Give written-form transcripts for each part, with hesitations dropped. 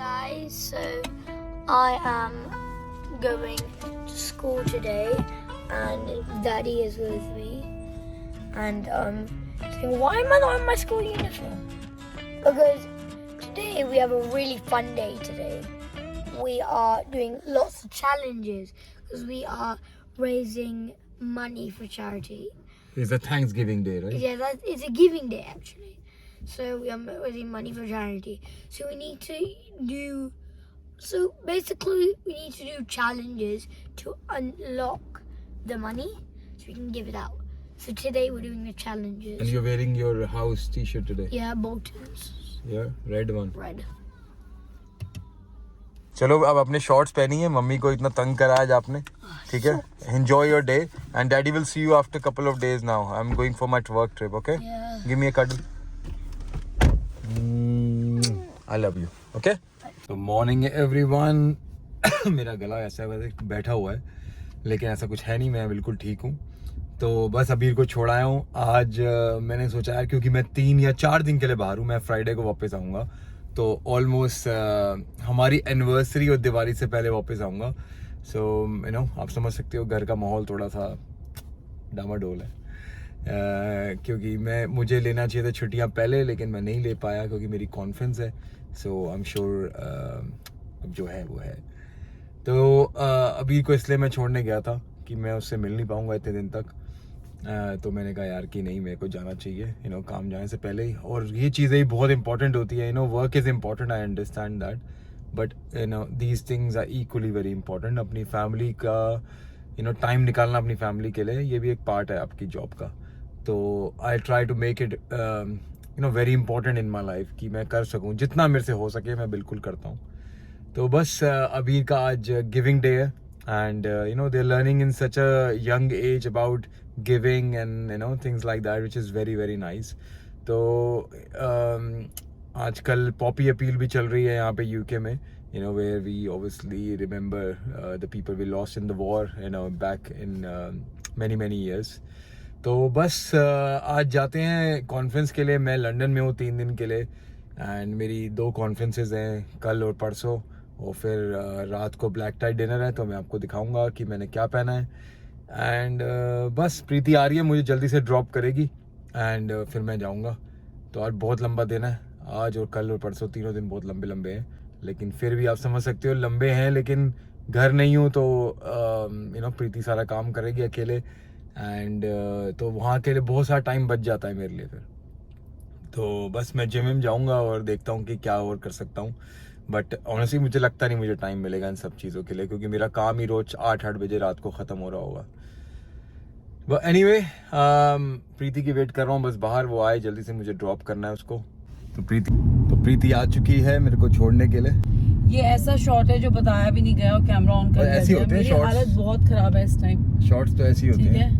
guys, so I am going to school today and Daddy is with me and saying, why am I not in my school uniform? Because today we have a really fun day today. We are doing lots of challenges because we are raising money for charity. It's a Thanksgiving day, right? Yeah, it's a giving day actually. So we are raising money for charity. So we need to do. So basically, we need to do challenges to unlock the money, so we can give it out. So today we're doing the challenges. And you're wearing your house T-shirt today. Yeah, Bolton's. Yeah, red one. Red. चलो अब अपने shorts पहनी है mummy को इतना तंग करा आज आपने ठीक है enjoy your day and daddy will see you after couple of days now I am going for my work trip okay give me a cuddle I love you okay तो मॉर्निंग एवरीवन मेरा गला ऐसा वैसे बैठा हुआ है लेकिन ऐसा कुछ है नहीं मैं बिल्कुल ठीक हूँ तो बस अबीर को छोड़ आया हूँ आज मैंने सोचा यार क्योंकि मैं 3 या 4 दिन के लिए बाहर हूँ मैं फ्राइडे को वापस आऊँगा तो ऑलमोस्ट हमारी एनिवर्सरी और दिवाली से पहले वापस आऊँगा सो यू नो आप समझ सकते हो घर का माहौल थोड़ा सा डामाडोल है क्योंकि मुझे लेना चाहिए था छुट्टियाँ पहले लेकिन मैं नहीं ले पाया क्योंकि मेरी कॉन्फ्रेंस है सो आई एम श्योर अब जो है वो है तो अभी को इसलिए मैं छोड़ने गया था कि मैं उससे मिल नहीं पाऊँगा इतने दिन तक तो मैंने कहा यार कि नहीं मेरे को जाना चाहिए यू नो काम जाने से पहले ही और ये चीज़ें ही बहुत इंपॉर्टेंट होती है you know work is important I understand that but you know these things are equally very important अपनी फैमिली का यू नो टाइम निकालना अपनी फैमिली के लिए ये भी एक पार्ट है आपकी जॉब का तो I try to make it you know very important in my life कि मैं कर सकूँ जितना मेरे से हो सके मैं बिल्कुल करता हूँ तो बस अबीर का आज गिविंग डे है and you know they're learning in such a young age about giving and you know things like that which is very very nice तो आजकल पॉपी अपील भी चल रही है यहाँ पे यूके में you know where we obviously remember the people we lost in the war you know back in many years तो बस आज जाते हैं कॉन्फ्रेंस के लिए मैं लंदन में हूँ 3 दिन के लिए एंड मेरी 2 कॉन्फ्रेंसेज हैं कल और परसों और फिर रात को ब्लैक टाई डिनर है तो मैं आपको दिखाऊंगा कि मैंने क्या पहना है एंड बस प्रीति आ रही है मुझे जल्दी से ड्रॉप करेगी एंड फिर मैं जाऊंगा तो आज बहुत लंबा दिन है आज और कल और परसों तीनों दिन बहुत लंबे हैं लेकिन फिर भी आप समझ सकते हो लंबे हैं लेकिन घर नहीं हूँ तो यू नो प्रीति सारा काम करेगी अकेले एंड तो वहाँ के लिए बहुत सारा टाइम बच जाता है मेरे लिए फिर तो बस मैं जिम में जाऊँगा और देखता हूँ कि क्या और कर सकता हूँ बट ऑनेस्टली मुझे लगता नहीं मुझे टाइम मिलेगा इन सब चीज़ों के लिए क्योंकि मेरा काम ही रोज 8 बजे रात को ख़त्म हो रहा होगा बट एनीवे प्रीति की वेट कर रहा हूँ बस बाहर वो आए जल्दी से मुझे ड्रॉप करना है उसको तो प्रीति आ चुकी है मेरे को छोड़ने के लिए ये ऐसा शॉट है जो बताया भी नहीं गया और कैमरा ऑन कर ऐसे होते हैं शॉट्स हालत बहुत खराब है इस टाइम शॉट्स तो ऐसे ही होते हैं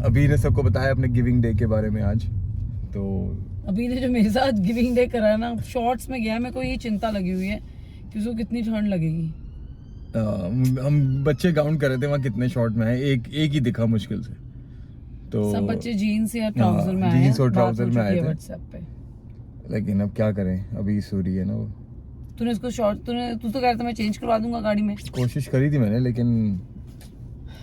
अभी ने सबको बताया अपने गिविंग डे के बारे में आज तो अभी ने जो मेरे साथ गिविंग डे करा है ना शॉर्ट्स में गया मेरे को ये चिंता लगी हुई है कि उसको कितनी ठंड लगेगी हम बच्चे काउंट कर रहे थे वहाँ कितने शॉर्ट में है एक ही दिखा मुश्किल से तो सब बच्चे जीन्स या ट्राउजर में आए जीन्स और ट्राउजर में आए थे व्हाट्सएप पे लेकिन अब क्या करें अभी सूरी है ना वो तूने इसको शॉर्ट तू तो कह रहा था मैं चेंज करवा दूंगा गाड़ी में कोशिश करी थी मैंने लेकिन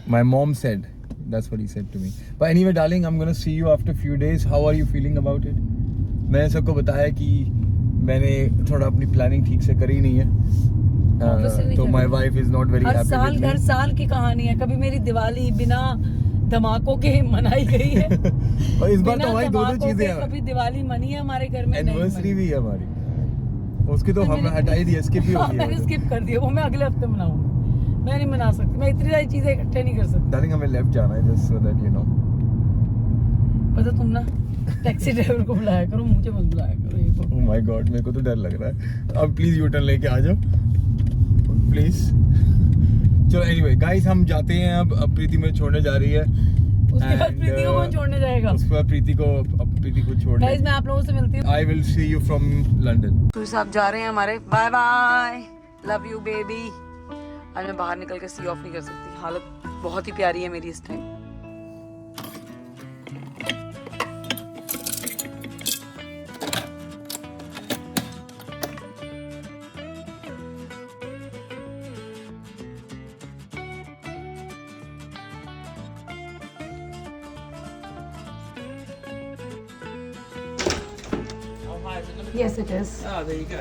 my mom said that's what he said to me but anyway darling I'm going to see you after few days how are you feeling about it मैंने सबको बताया कि मैंने थोड़ा अपनी प्लानिंग ठीक से करी नहीं है तो my wife is not very happy हर साल की कहानी है कभी मेरी दिवाली बिना धमाकों के मनाई गई है और इस बार तो हमारी दो चीजें हैं कभी दिवाली मनी है हमारे घर में एनिवर्सरी भी है हमारी उसकी तो हमने हटाई दी स्किप ही हो गई मैंने स्किप कर दिया वो मैं अगले हफ्ते मनाऊंगी मैं नहीं मना सकती मैं इतनी सारी चीजें इकट्ठे नहीं कर सकती डार्लिंग हमें लेफ्ट जाना है just so that you know पता तुम ना टैक्सी ड्राइवर को बुलाया करो मुझे मत बुलाया करो ओह माय गॉड मेरे को तो डर लग रहा है अब प्लीज यू टर्न लेके आ जाओ प्लीज चलो एनीवे गाइस हम जाते हैं अब प्रीति मुझे छोड़ने जा रही है उसके बाद प्रीति को कौन छोड़ने जाएगा उसके बाद प्रीति को छोड़ने गाइस मैं आप लोगों से मिलती हूँ I will see you from London तो साहब जा रहे हैं हमारे bye bye love you baby आज मैं बाहर निकल के सी ऑफ नहीं कर सकती हालत बहुत ही प्यारी है मेरी इस time Yes, it is. Ah, there you go.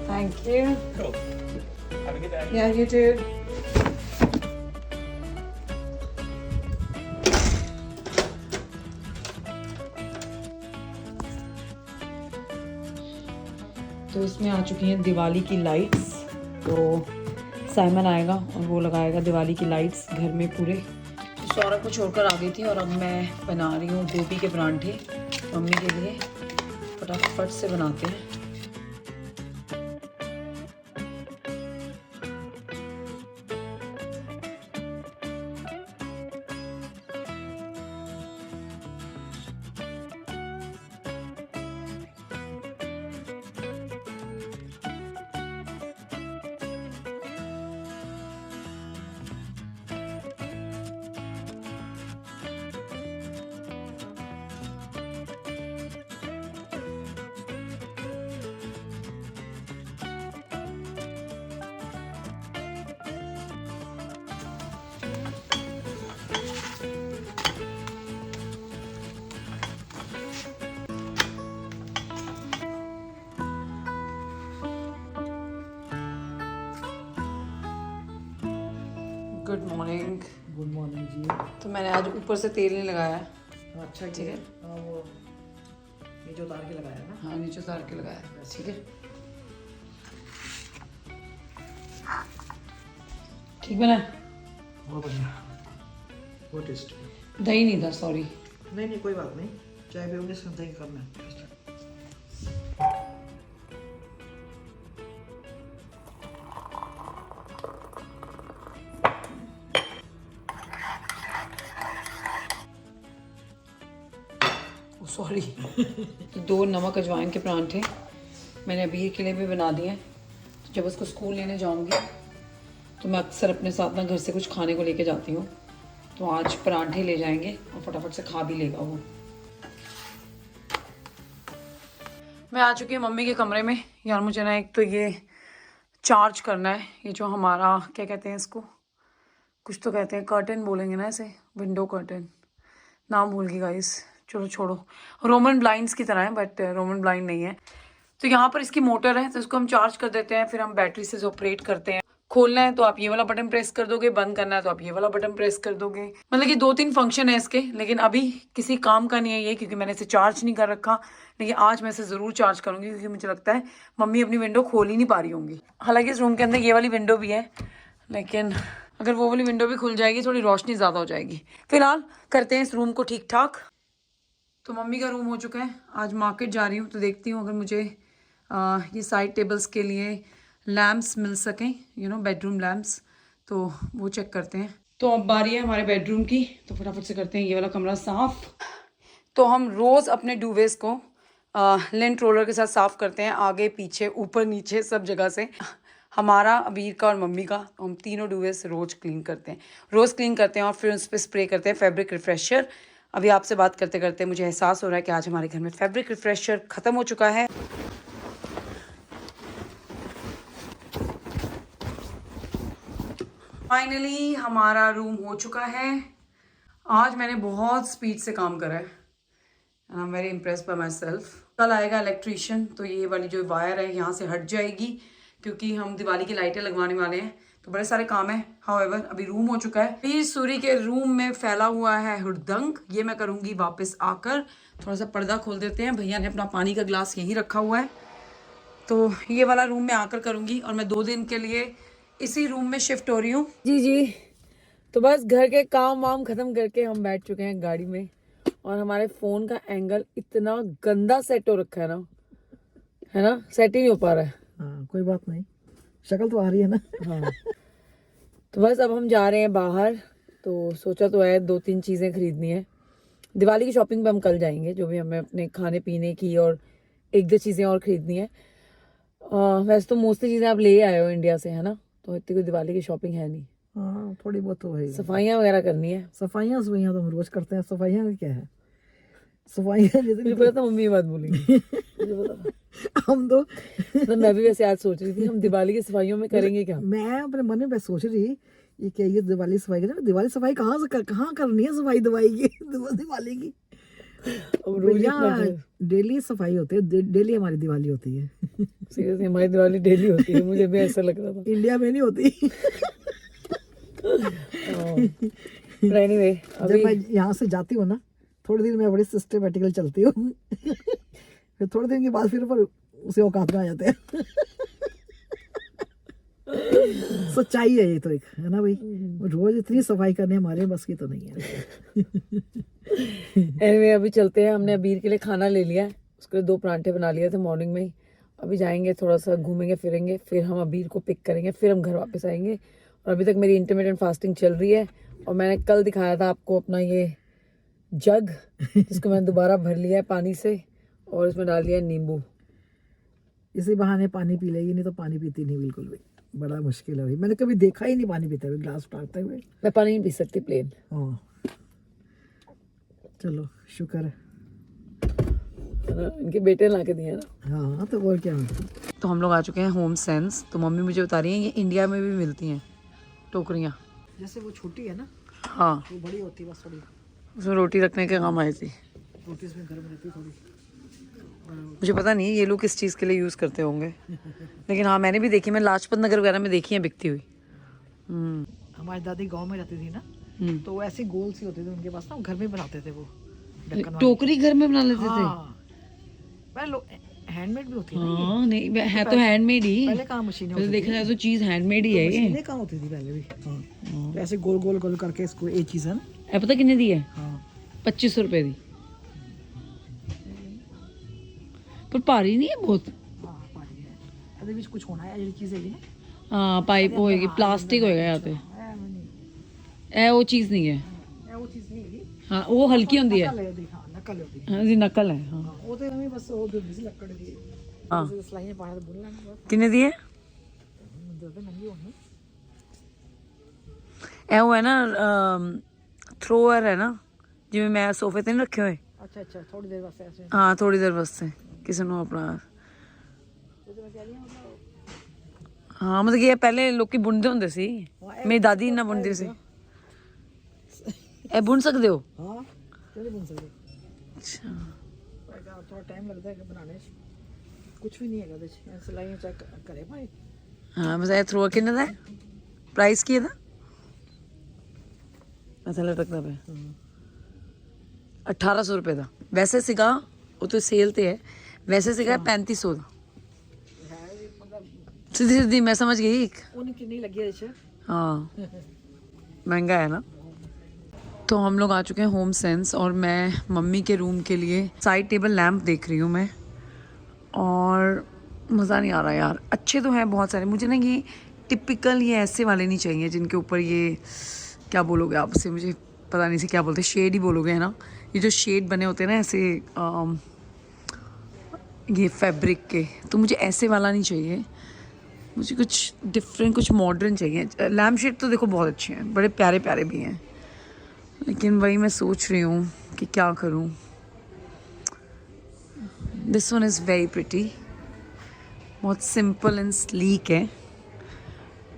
Thank you. Cool. Have a good day. Yeah, you too. तो इसमें आ चुकी हैं दिवाली की लाइट्स। तो साइमन आएगा और वो लगाएगा दिवाली की लाइट्स घर में पूरे। तो सौरभ को छोड़कर आ गई थी और अब मैं बना रही हूँ गोभी के परांठे मम्मी के लिए। फटाफट से बनाते हैं। Good morning. गुड मॉर्निंग जी। तो मैंने आज ऊपर से तेल नहीं लगाया। अच्छा ठीक है। वो नीचे उतार के लगाया ना। हाँ, नीचे उतार के लगाया। ठीक है, ठीक बना। बहुत बढ़िया, बहुत टेस्ट। दही नहीं था, सॉरी। नहीं नहीं कोई बात नहीं, चाय पियोगे इसमें दही करना है। सॉरी। तो 2 नमक अजवाइन के परांठे मैंने अबीर के लिए भी बना दिए हैं। तो जब उसको स्कूल लेने जाऊंगी तो मैं अक्सर अपने साथ ना घर से कुछ खाने को लेके जाती हूँ। तो आज परांठे ले जाएंगे और फटाफट से खा भी लेगा वो। मैं आ चुकी हूँ मम्मी के कमरे में। यार मुझे ना एक तो ये चार्ज करना है, ये जो हमारा क्या कहते हैं इसको, कुछ तो कहते हैं, कर्टन बोलेंगे ना इसे, विंडो कर्टन, नाम भूल गई गाइस, चलो छोड़ो। रोमन ब्लाइंड्स की तरह है बट रोमन ब्लाइंड नहीं है। तो यहाँ पर इसकी मोटर है तो इसको हम चार्ज कर देते हैं, फिर हम बैटरी से ऑपरेट करते हैं। खोलना है तो आप ये वाला बटन प्रेस कर दोगे, बंद करना है तो आप ये वाला बटन प्रेस कर दोगे। मतलब कि 2-3 फंक्शन है इसके, लेकिन अभी किसी काम का नहीं है ये, क्योंकि मैंने इसे चार्ज नहीं कर रखा। लेकिन आज मैं इसे ज़रूर चार्ज करूँगी क्योंकि मुझे लगता है मम्मी अपनी विंडो खोल ही नहीं पा रही होंगी। हालांकि इस रूम के अंदर ये वाली विंडो भी है, लेकिन अगर वो वाली विंडो भी खुल जाएगी थोड़ी रोशनी ज़्यादा हो जाएगी। फिलहाल करते हैं इस रूम को ठीक ठाक। तो मम्मी का रूम हो चुका है। आज मार्केट जा रही हूँ तो देखती हूँ अगर मुझे ये साइड टेबल्स के लिए लैम्प्स मिल सकें, बेडरूम लैम्प्स, तो वो चेक करते हैं। तो अब बारी है हमारे बेडरूम की, तो फटाफट से करते हैं ये वाला कमरा साफ़। तो हम रोज़ अपने डूवेस को लिंट रोलर के साथ साफ़ करते हैं, आगे पीछे ऊपर नीचे सब जगह से। हमारा, अबीर का और मम्मी का, हम तीनों डूवेस रोज़ क्लीन करते हैं और फिर उस पर स्प्रे करते हैं फैब्रिक रिफ्रेशर। अभी आपसे बात करते करते मुझे एहसास हो रहा है कि आज हमारे घर में फैब्रिक रिफ्रेशर ख़त्म हो चुका है। फाइनली हमारा रूम हो चुका है। आज मैंने बहुत स्पीड से काम करा है, I am very impressed by my self. कल आएगा इलेक्ट्रीशियन, तो ये वाली जो वायर है यहाँ से हट जाएगी क्योंकि हम दिवाली की लाइटें लगवाने वाले हैं, तो बड़े सारे काम है। हाउएवर अभी रूम हो चुका है। फिर सूरी के रूम में फैला हुआ है हुड़दंग, ये मैं करूँगी वापस आकर। थोड़ा सा पर्दा खोल देते हैं, भैया ने अपना पानी का गिलास यहीं रखा हुआ है, तो ये वाला रूम में आकर करूँगी। और मैं 2 दिन के लिए इसी रूम में शिफ्ट हो रही हूँ। जी। तो बस घर के काम वाम खत्म करके हम बैठ चुके हैं गाड़ी में, और हमारे फ़ोन का एंगल इतना गंदा सेट हो रखा है ना, सेट ही नहीं हो पा रहा है। हाँ कोई बात नहीं, शक्ल तो आ रही है ना। हाँ। तो बस अब हम जा रहे हैं बाहर, तो सोचा तो है 2-3 चीज़ें खरीदनी है। दिवाली की शॉपिंग पे हम कल जाएंगे, जो भी हमें अपने खाने पीने की और 1-2 चीज़ें और खरीदनी है। वैसे तो मोस्टली चीज़ें आप ले आए हो इंडिया से, है ना, तो इतनी कोई दिवाली की शॉपिंग है नहीं। हाँ थोड़ी बहुत तो है। सफाइयाँ वगैरह करनी है। सफाइयाँ तो हम रोज करते हैं। सफाइयाँ का क्या है, सफाइयाँ मुझे पता था मम्मी ये बात बोलेंगी। मुझे पता हम तो मैं भी वैसे आज सोच रही थी हम दिवाली की सफाइयों में करेंगे क्या। मैं अपने मन में सोच रही ये क्या, ये दिवाली सफाई दिवाली सफाई कहाँ करनी है, सफाई दवाई की दिवाली की। अब रोज यहाँ डेली सफाई होती है, डेली हमारी दिवाली होती है। सीरियसली हमारी दिवाली डेली होती है, मुझे भी ऐसा लग रहा था। इंडिया में नहीं होती। एनीवे जब मैं यहाँ से जाती हूँ ना, थोड़े दिन मैं बड़ी सिस्टमेटिकल चलती हूँ। फिर थोड़े दिन के बाद फिर पर उसे औकात में आ जाते हैं। सच्चाई है ये तो, एक है ना भाई, रोज इतनी सफाई करने हमारे बस की तो नहीं है। एनीवे अभी चलते हैं, हमने अबीर के लिए खाना ले लिया है, उसके लिए 2 परांठे बना लिए थे मॉर्निंग में ही। अभी जाएंगे थोड़ा सा घूमेंगे फिरेंगे, फिर हम अबीर को पिक करेंगे, फिर हम घर वापस आएंगे। और अभी तक मेरी इंटरमिटेंट फास्टिंग चल रही है। और मैंने कल दिखाया था आपको अपना ये जग, जिसको मैंने दोबारा भर लिया है पानी से और इसमें डाल दिया है नींबू। इसी बहाने पानी पी लेगी, नहीं तो पानी पीती नहीं बिल्कुल भी। बड़ा मुश्किल है भाई, मैंने कभी देखा ही नहीं पानी पीते हुए, ग्लास उठाते हुए। मैं पानी नहीं पी सकती प्लेन। हाँ चलो शुक्र है। इनके बेटे ला के दिए ना। हाँ तो और क्या। तो हम लोग आ चुके हैं होम सेंस। तो मम्मी मुझे बता रही है ये इंडिया में भी मिलती हैं टोकरियाँ। जैसे वो छोटी है ना, हाँ वो बड़ी होती है बस थोड़ी, उसमें रोटी रखने के काम आई थी। रोटी इसमें गर्म रहती है थोड़ी। मुझे पता नहीं ये लोग किस चीज़ के लिए यूज़ करते होंगे, लेकिन हाँ मैंने भी देखी, मैं लाजपत नगर वगैरह में देखी है बिकती हुई। हमारी दादी गांव में रहती थी ना, तो वो ऐसी गोल सी होती थी उनके पास ना, वो घर में बनाते थे वो ढक्कन वाली। टोकरी घर में बना लेते थे। हाँ पहले हैंडमेड भी होती है ना ये। हाँ नहीं है तो हैंडमेड ही। पहले कहाँ मशीनें पहले होती देखा जाए तो चीज़ हैंडमेड ही है ये। मशीनें कहाँ होती थी पहले भी। हाँ तो ऐसे गोल गोल गोल करके इसको एक चीज़ है ना। ए पता कितने दी है? हाँ 2500 रुपए दी। पर भारी नहीं है बहुत। हाँ पानी है, अभी भी कुछ होना है, ये चीज़ है ना। हाँ पाइप होएगी, प्लास्टिक होएगा यहाँ पे। ए वो चीज़ नहीं है। वो चीज़ नहीं है, हाँ वो हल्की होती है। नकल है, नकल होती है। हाँ जी नकल है। हाँ वो तो हमें बस वो दूध से लकड़ दी, हाँ सलाइयां पानी बोल रहा है कितने दिए? ज्यादा महंगी होनी। ए वो है ना थ्रोअर है ना, जिमें मैं सोफे ते नहीं रखे हुए। अच्छा अच्छा थोड़ी देर बस ऐसे। हाँ थोड़ी देर वास्ते किसी ने अपना। हाँ मतलब ये पहले लोग बुनते होंगे सी, मेरी दादी इन्ना बुनती सी। ए बुन सकते हो? हाँ कैसे बुन सकते। अच्छा थोड़ा टाइम लगता है बनाने, कुछ भी नहीं है गदे सिलाइयां चेक करे भाई। हाँ बस थ्रोअर कितने था? प्राइस की था? ऐसा लटकता पे 1800 रुपये था। वैसे सिगा वो तो सेल ते है, वैसे सिगा 3500 था। सीधी सीधी मैं समझ गई। उन्हें कितनी लगी है? हाँ महंगा है ना। तो हम लोग आ चुके हैं होम सेंस और मैं मम्मी के रूम के लिए साइड टेबल लैंप देख रही हूँ मैं, और मज़ा नहीं आ रहा यार। अच्छे तो हैं बहुत सारे, मुझे ना ये टिपिकल ये ऐसे वाले नहीं चाहिए जिनके ऊपर ये क्या बोलोगे आप उसे, मुझे पता नहीं से क्या बोलते, शेड ही बोलोगे है ना। ये जो शेड बने होते हैं ना ऐसे ये फैब्रिक के, तो मुझे ऐसे वाला नहीं चाहिए, मुझे कुछ डिफरेंट कुछ मॉडर्न चाहिए। लैम्प शेड तो देखो बहुत अच्छे हैं, बड़े प्यारे प्यारे भी हैं, लेकिन वही मैं सोच रही हूँ कि क्या करूँ। This one is very pretty, बहुत सिंपल एंड स्लीक है।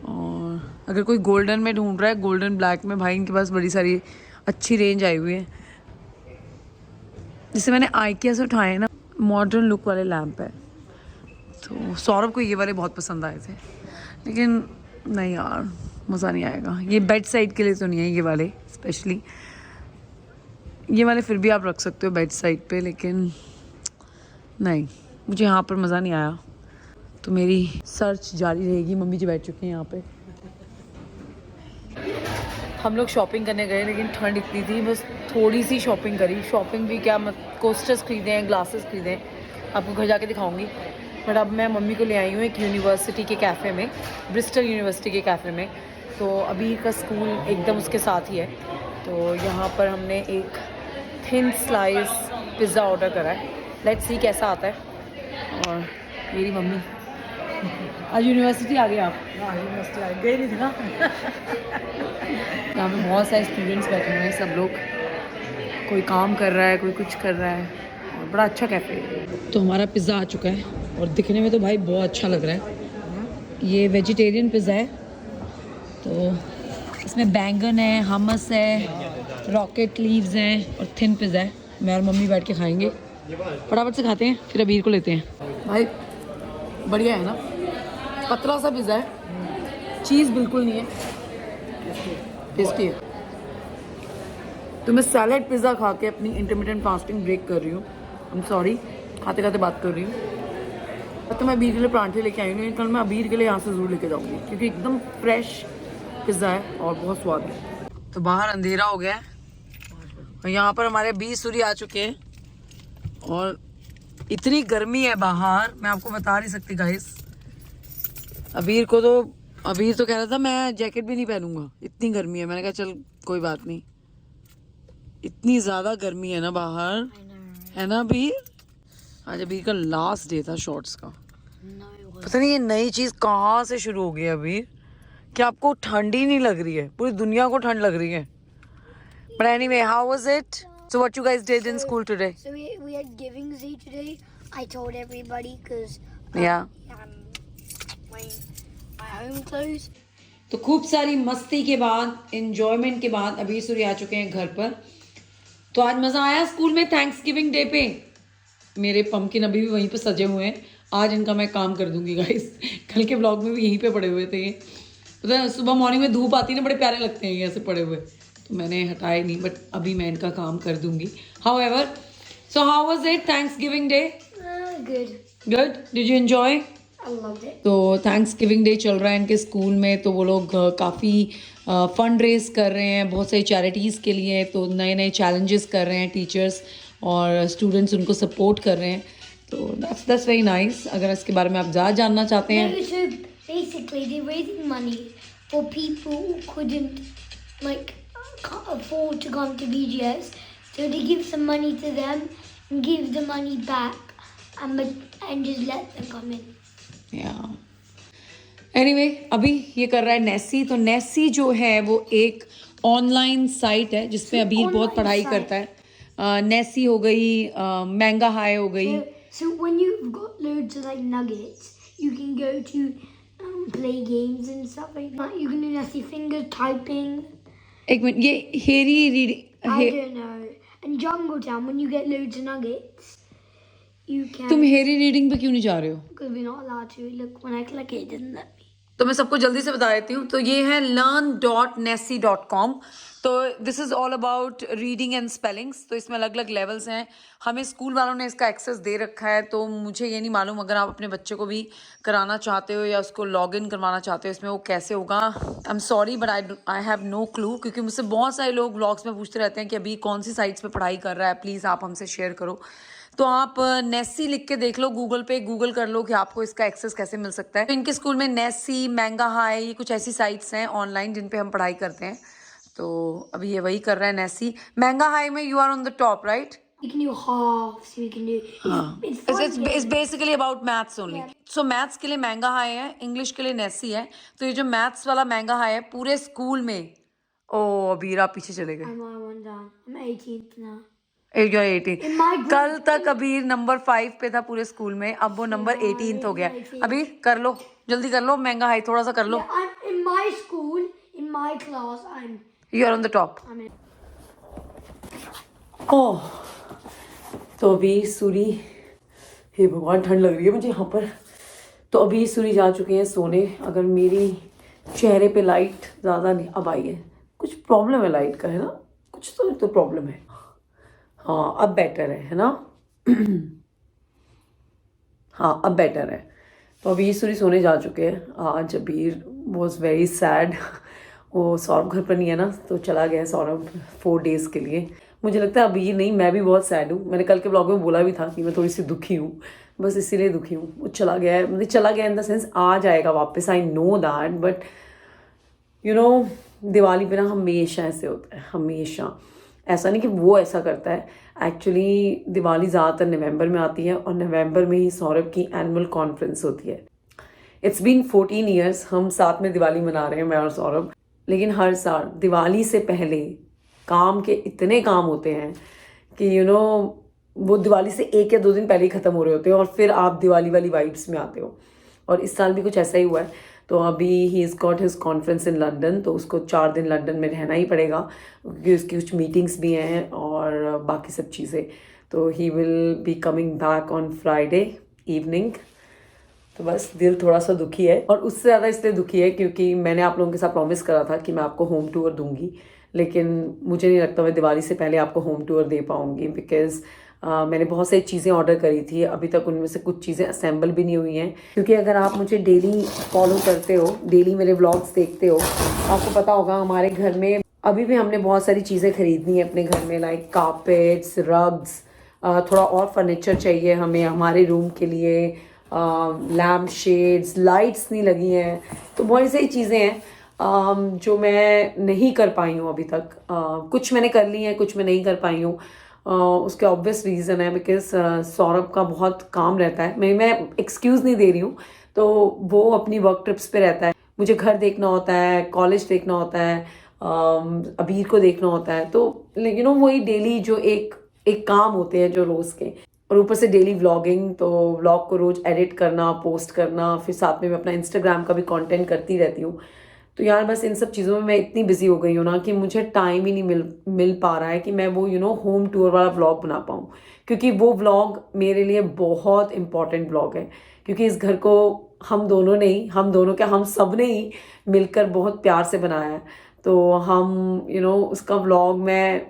और अगर कोई गोल्डन में ढूंढ रहा है, गोल्डन ब्लैक में, भाई इनके पास बड़ी सारी अच्छी रेंज आई हुई है। जिसे मैंने आइकिया से उठाए ना, मॉडर्न लुक वाले लैंप है, तो सौरभ को ये वाले बहुत पसंद आए थे, लेकिन नहीं यार मज़ा नहीं आएगा। ये बेड साइड के लिए तो नहीं है ये वाले स्पेशली, ये वाले फिर भी आप रख सकते हो बेड साइड पे, लेकिन नहीं मुझे यहाँ पर मज़ा नहीं आया। तो मेरी सर्च जारी रहेगी। मम्मी जी बैठ चुके हैं यहाँ पे। हम लोग शॉपिंग करने गए, लेकिन ठंड इतनी थी, बस थोड़ी सी शॉपिंग करी। शॉपिंग भी क्या, कोस्टर्स खरीदे हैं, ग्लासेस खरीदे हैं, आपको घर जाके दिखाऊंगी। बट अब मैं मम्मी को ले आई हूँ एक यूनिवर्सिटी के कैफ़े में, ब्रिस्टल यूनिवर्सिटी के कैफ़े में। तो अभी का स्कूल एकदम उसके साथ ही है। तो यहाँ पर हमने एक थिन स्लाइस पिज़्ज़ा ऑर्डर करा है, लेट्स सी कैसा आता है। और मेरी मम्मी आज यूनिवर्सिटी आ गए आप? हाँ यूनिवर्सिटी आ गई नहीं थी ना। यहाँ पे बहुत सारे स्टूडेंट्स बैठे हुए हैं, सब लोग कोई काम कर रहा है, कोई कुछ कर रहा है, और बड़ा अच्छा कैफ़े है। तो हमारा पिज़्ज़ा आ चुका है, और दिखने में तो भाई बहुत अच्छा लग रहा है। ये वेजिटेरियन पिज़्ज़ा है, तो इसमें बैंगन है, हमस है, रॉकेट लीव्स हैं, और थिन पिज़्ज़ा है। मैं और मम्मी बैठ के खाएंगे, फटाफट से खाते हैं, फिर अबीर को लेते हैं। भाई बढ़िया है ना, पतला सा पिज़्ज़ा है, चीज़ बिल्कुल नहीं है, टेस्टी है। तो मैं सैलेड पिज़्ज़ा खा के अपनी इंटरमिटेंट फास्टिंग ब्रेक कर रही हूँ। आई एम सॉरी, खाते खाते बात कर रही हूँ। तो मैं अबीर के लिए परांठे लेके आई हूँ, कल मैं अबीर के लिए यहाँ से ज़रूर लेके जाऊँगी, क्योंकि एकदम फ्रेश पिज़्ज़ा है और बहुत स्वाद है। तो बाहर अंधेरा हो गया है और यहाँ पर हमारे 20 सूर्य आ चुके हैं और इतनी गर्मी है बाहर, मैं आपको बता नहीं सकती गाइस। अबीर तो कह रहा था मैं जैकेट भी नहीं पहनूंगा, इतनी गर्मी है। मैंने कहा चल कोई बात नहीं, इतनी ज़्यादा गर्मी है ना बाहर, है ना अबीर? आज अबीर का लास्ट डे था शॉर्ट्स का। पता नहीं ये नई चीज़ कहाँ से शुरू हो गई है अबीर, कि आपको ठंड ही नहीं लग रही है, पूरी दुनिया को ठंड लग रही है। But anyway, how was it? So what you guys did in school today? So we had Giving's Day today. I told everybody because Yeah. I'm wearing my home clothes. तो खूब सारी मस्ती के बाद, एंजॉयमेंट के बाद अबीर सूर्य आ चुके हैं घर पर। तो आज मज़ा आया स्कूल में थैंक्स गिविंग डे पे। मेरे पम्पकिन अभी भी वहीं पे सजे हुए हैं, आज इनका मैं काम कर दूंगी गाइस। कल के ब्लॉग में भी यहीं पे पड़े हुए थे ये, पता है सुबह मॉर्निंग में धूप आती है ना, बड़े प्यारे लगते हैं ये ऐसे पड़े हुए, तो मैंने हटाए नहीं, बट अभी मैं इनका काम कर दूंगी। However, so how was it thanks giving day? Good. Good, did you enjoy? I loved it. तो थैंक्स गिविंग डे चल रहा है इनके स्कूल में, तो वो लोग काफ़ी फंड रेज कर रहे हैं बहुत सारी चैरिटीज़ के लिए। तो नए नए चैलेंजेस कर रहे हैं टीचर्स और स्टूडेंट्स, उनको सपोर्ट कर रहे हैं। तो दैट्स वेरी नाइस। अगर इसके बारे में आप ज़्यादा जानना चाहते हैं, No, so basically they're raising money for people who couldn't can't afford to come to BGS. So they give some money to them and give the money back and just let them come in. Anyway अभी ये कर रहा है नेसी। तो नेसी जो है वो एक ऑनलाइन साइट है जिसमें अबीर बहुत पढ़ाई करता है। नेसी हो गई, मैंगा हाई हो गई। So when you've got loads of like nuggets, you can go to play games and stuff like that. You can do nasty finger typing. एक मिनट, ये हेरी reading, I don't know. And Jungle Town, when you get loads of nuggets, you can. तुम हेरी reading पे क्यों नहीं जा रहे हो? Because we're not allowed to. Look, when I click it, it doesn't let me. तो मैं सबको जल्दी से बता देती हूँ। तो ये है learn.nessie.com। तो this is all about reading and spellings. तो इसमें अलग अलग लेवल्स हैं। हमें स्कूल वालों ने इसका एक्सेस दे रखा है, तो मुझे ये नहीं मालूम अगर आप अपने बच्चे को भी कराना चाहते हो या उसको लॉग इन करवाना चाहते हो इसमें, वो कैसे होगा। I am sorry but I have no clue, क्योंकि मुझसे बहुत सारे लोग व्लॉग्स में पूछते रहते हैं कि अभी कौन सी साइट्स पे पढ़ाई कर रहा है, प्लीज़ आप हमसे शेयर करो। तो आप नेसी लिख के देख लो गूगल पे, गूगल कर लो कि आपको इसका एक्सेस कैसे मिल सकता है। तो इनके स्कूल में नेसी, मैंगा हाई, ये कुछ ऐसी साइट्स हैं ऑनलाइन जिन पे हम पढ़ाई करते हैं। तो अभी ये वही कर रहा है नेसी। मैंगा हाई में you are on the top, right? You can do halves. You can do. It's fun. It's basically about maths only. So maths के लिए मैंगा हाई है, इंग्लिश के लिए नेसी है। तो ये जो मैथ्स वाला मैंगा हाई है पूरे स्कूल में, ओ अबीर आप पीछे चले गए। I'm one down. I'm 18th now. 18। In my group, कल तक अबीर नंबर 5 पे था पूरे स्कूल में, अब वो नंबर 18 हो गया। अबीर कर लो, जल्दी कर लो, महंगा हाई थोड़ा सा कर लो। yeah, I'm in my school, in my class. You are on the top. I'm in. ओह, तो अभी सूरी, हे भगवान ठंड लग रही है मुझे यहाँ पर। तो अभी सूरी जा चुके हैं सोने। अगर मेरी चेहरे पे लाइट ज़्यादा नहीं अब आई है, कुछ प्रॉब्लम है लाइट का, है ना, कुछ तो प्रॉब्लम है। हाँ अब बेटर है ना? हाँ अब बेटर है। तो अभी सूरी सोने जा चुके हैं। आज अबीर वॉज वेरी सैड। वो सौरभ घर पर नहीं है ना, तो चला गया सौरभ 4 डेज़ के लिए। मुझे लगता है अबीर नहीं, मैं भी बहुत सैड हूँ। मैंने कल के ब्लॉग में बोला भी था कि मैं थोड़ी सी दुखी हूँ, बस इसीलिए दुखी हूँ। वो चला गया है, मतलब चला गया इन द सेंस आ जाएगा वापस, I know that, but you no Diwali पे ना हमेशा ऐसे होता है, हमेशा। ऐसा नहीं कि वो ऐसा करता है, एक्चुअली दिवाली ज़्यादातर नवंबर में आती है और नवंबर में ही सौरभ की एनुअल कॉन्फ्रेंस होती है। इट्स बीन 14 ईयर्स हम साथ में दिवाली मना रहे हैं, मैं और सौरभ। लेकिन हर साल दिवाली से पहले काम के इतने काम होते हैं कि यू नो वो दिवाली से 1 या 2 दिन पहले ही ख़त्म हो रहे होते हैं और फिर आप दिवाली वाली वाइब्स में आते हो। और इस साल भी कुछ ऐसा ही हुआ है। तो अभी he is got his conference in London, तो उसको 4 दिन लंदन में रहना ही पड़ेगा क्योंकि उसकी कुछ मीटिंग्स भी हैं और बाकी सब चीज़ें। तो he will be coming back on Friday evening. तो बस दिल थोड़ा सा दुखी है, और उससे ज़्यादा इसलिए दुखी है क्योंकि मैंने आप लोगों के साथ प्रॉमिस करा था कि मैं आपको होम टूर दूंगी, लेकिन मुझे नहीं लगता मैं दिवाली से पहले आपको होम टूर दे पाऊंगी, बिकॉज़ मैंने बहुत सारी चीज़ें ऑर्डर करी थी, अभी तक उनमें से कुछ चीज़ें असेंबल भी नहीं हुई हैं। क्योंकि अगर आप मुझे डेली फॉलो करते हो, डेली मेरे व्लॉग्स देखते हो, आपको पता होगा हमारे घर में अभी भी हमने बहुत सारी चीज़ें खरीदनी है अपने घर में, लाइक कारपेट्स, रग्स, थोड़ा और फर्नीचर चाहिए हमें हमारे रूम के लिए, लैम्प शेड्स, लाइट्स नहीं लगी हैं, तो बहुत सारी चीज़ें हैं जो मैं नहीं कर पाई हूँ अभी तक। कुछ मैंने कर ली हैं, कुछ मैं नहीं कर पाई हूँ। उसके ऑब्वियस रीज़न है बिकॉज सौरभ का बहुत काम रहता है। मैं एक्सक्यूज़ नहीं दे रही हूँ, तो वो अपनी वर्क ट्रिप्स पे रहता है, मुझे घर देखना होता है, कॉलेज देखना होता है, अबीर को देखना होता है, तो यू नो वही डेली जो एक काम होते हैं जो रोज़ के, और ऊपर से डेली व्लॉगिंग, तो व्लॉग को रोज़ एडिट करना, पोस्ट करना, फिर साथ में मैं अपना इंस्टाग्राम का भी कंटेंट करती रहती हूँ। तो यार बस इन सब चीज़ों में मैं इतनी बिजी हो गई हूँ ना कि मुझे टाइम ही नहीं मिल पा रहा है कि मैं वो होम टूर वाला व्लॉग बना पाऊँ, क्योंकि वो व्लॉग मेरे लिए बहुत इंपॉर्टेंट व्लॉग है, क्योंकि इस घर को हम दोनों क्या हम सब ने ही मिलकर बहुत प्यार से बनाया है। तो हम उसका व्लॉग मैं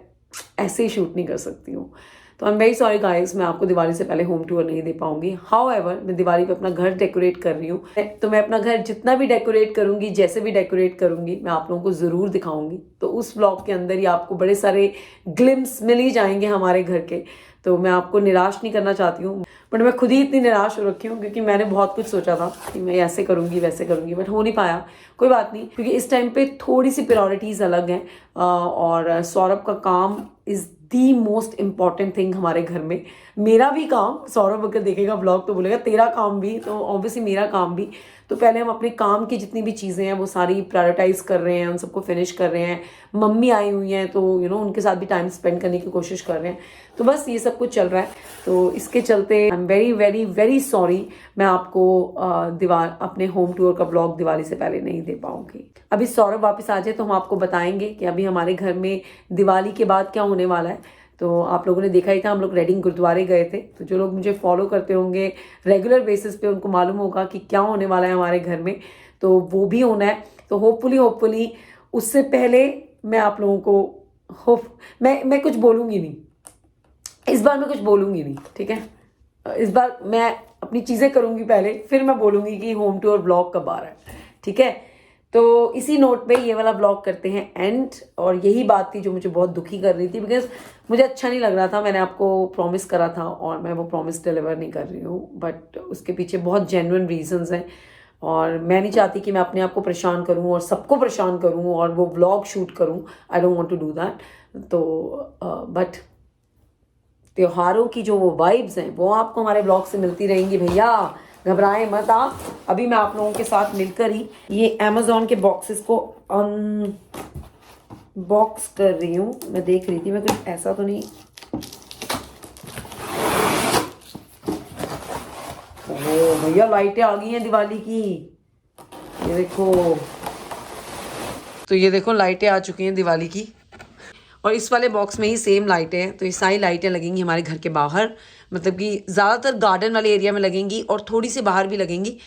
ऐसे ही शूट नहीं कर सकती हूँ। तो I am very sorry guys, मैं आपको दिवाली से पहले होम टूर नहीं दे पाऊंगी। हाउएवर मैं दिवाली पे अपना घर डेकोरेट कर रही हूँ, तो मैं अपना घर जितना भी डेकोरेट करूंगी, जैसे भी डेकोरेट करूंगी, मैं आप लोगों को ज़रूर दिखाऊंगी। तो उस व्लॉग के अंदर ही आपको बड़े सारे ग्लिम्स मिल ही जाएंगे हमारे घर के। तो मैं आपको निराश नहीं करना चाहती हूँ, बट मैं खुद ही इतनी निराश हो रखी हूँ क्योंकि मैंने बहुत कुछ सोचा था कि मैं ऐसे करूँगी वैसे करूँगी, बट हो नहीं पाया। कोई बात नहीं, क्योंकि इस टाइम पे थोड़ी सी प्रायोरिटीज़ अलग हैं, और सौरभ का काम is the most important thing हमारे घर में। मेरा भी काम, सौरभ अगर देखेगा ब्लॉग तो बोलेगा तेरा काम भी, तो ऑब्वियसली मेरा काम भी। तो पहले हम अपने काम की जितनी भी चीज़ें हैं वो सारी प्रायोरिटाइज कर रहे हैं, उन सबको फिनिश कर रहे हैं। मम्मी आई हुई हैं तो उनके साथ भी टाइम स्पेंड करने की कोशिश कर रहे हैं। तो बस ये सब कुछ चल रहा है, तो इसके चलते I am very very very sorry, मैं आपको अपने होम टूर का ब्लॉग दिवाली से पहले नहीं दे पाऊंगी। अभी सौरभ वापस आ जाए तो हम आपको बताएंगे कि अभी हमारे घर में दिवाली के बाद क्या होने वाला है। तो आप लोगों ने देखा ही था, हम लोग रेडिंग गुरुद्वारे गए थे, तो जो लोग मुझे फॉलो करते होंगे रेगुलर बेसिस पे उनको मालूम होगा कि क्या होने वाला है हमारे घर में, तो वो भी होना है। तो होपफुली उससे पहले मैं आप लोगों को मैं कुछ बोलूँगी नहीं इस बार, मैं कुछ बोलूँगी नहीं, ठीक है। इस बार मैं अपनी चीज़ें करूँगी पहले, फिर मैं बोलूँगी कि होम टूर ब्लॉग कब आ रहा है, ठीक है। तो इसी नोट पे ये वाला ब्लॉग करते हैं एंड। और यही बात थी जो मुझे बहुत दुखी कर रही थी, बिकॉज मुझे अच्छा नहीं लग रहा था। मैंने आपको प्रॉमिस करा था और मैं वो प्रॉमिस डिलीवर नहीं कर रही हूँ, बट उसके पीछे बहुत जेन्युइन रीजंस हैं, और मैं नहीं चाहती कि मैं अपने आप को परेशान करूँ और सबको परेशान करूँ और वो व्लॉग शूट करूँ। I don't want to do that. तो बट त्योहारों की जो वो वाइब्स हैं वो आपको हमारे ब्लॉग से मिलती रहेंगी भैया, घबराएं मत आप। अभी मैं आप लोगों के साथ मिलकर ही ये अमेज़ॉन के बॉक्सेस को अनबॉक्स कर रही हूँ। मैं देख रही थी मैं कुछ ऐसा तो नहीं, ओह भैया लाइटें आ गई हैं दिवाली की, ये देखो। तो ये देखो लाइटें आ चुकी हैं दिवाली की, और इस वाले बॉक्स में ही सेम लाइटें हैं। तो ये सारी लाइटें लगेंगी हमारे घर के बाहर, मतलब कि ज़्यादातर गार्डन वाले एरिया में लगेंगी और थोड़ी सी बाहर भी लगेंगी।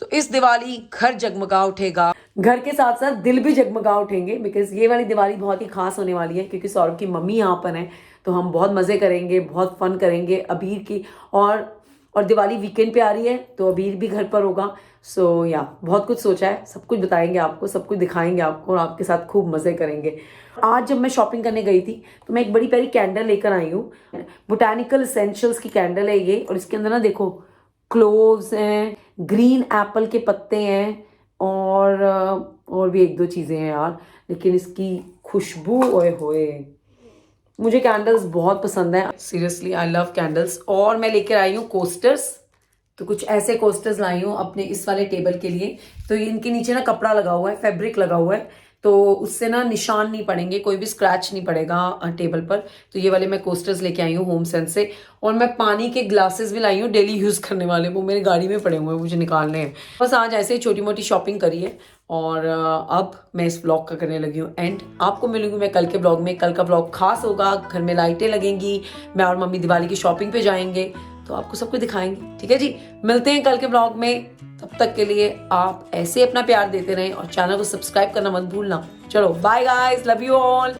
तो इस दिवाली घर जगमगा उठेगा, घर के साथ साथ दिल भी जगमगा उठेंगे, बिकॉज ये वाली दिवाली बहुत ही खास होने वाली है क्योंकि सौरभ की मम्मी यहाँ पर हैं। तो हम बहुत मज़े करेंगे, बहुत फन करेंगे अबीर की, और दिवाली वीकेंड पे आ रही है तो अबीर भी घर पर होगा। सो या बहुत कुछ सोचा है, सब कुछ बताएंगे आपको, सब कुछ दिखाएंगे आपको, और आपके साथ खूब मज़े करेंगे। आज जब मैं शॉपिंग करने गई थी तो मैं एक बड़ी प्यारी कैंडल लेकर आई हूँ, बोटानिकल एसेंशियल्स की कैंडल है ये, और इसके अंदर ना देखो क्लोव्स हैं, ग्रीन एप्पल के पत्ते हैं, और भी एक दो चीज़ें हैं यार, लेकिन इसकी खुशबू ओए होए, मुझे कैंडल्स बहुत पसंद है, सीरियसली आई लव कैंडल्स। और मैं लेकर आई हूँ कोस्टर्स, तो कुछ ऐसे कोस्टर्स लाई हूँ अपने इस वाले टेबल के लिए। तो इनके नीचे ना कपड़ा लगा हुआ है, फैब्रिक लगा हुआ है, तो उससे ना निशान नहीं पड़ेंगे, कोई भी स्क्रैच नहीं पड़ेगा टेबल पर। तो ये वाले मैं कोस्टर्स लेके आई हूँ होम सेंस से। और मैं पानी के ग्लासेस भी लाई हूँ डेली यूज़ करने वाले, वो मेरी गाड़ी में पड़े हुए हैं, मुझे निकालने हैं। बस आज ऐसे ही छोटी मोटी शॉपिंग करी है और अब मैं इस ब्लॉग का करने लगी हूँ एंड। आपको मिलूंगी मैं कल के ब्लॉग में। कल का ब्लॉग खास होगा, घर में लाइटें लगेंगी, मैं और मम्मी दिवाली की शॉपिंग पे जाएंगे, तो आपको सब कुछ दिखाएंगे। ठीक है जी, मिलते हैं कल के ब्लॉग में। तब तक के लिए आप ऐसे अपना प्यार देते रहें और चैनल को सब्सक्राइब करना मत भूलना। चलो bye guys, love you all.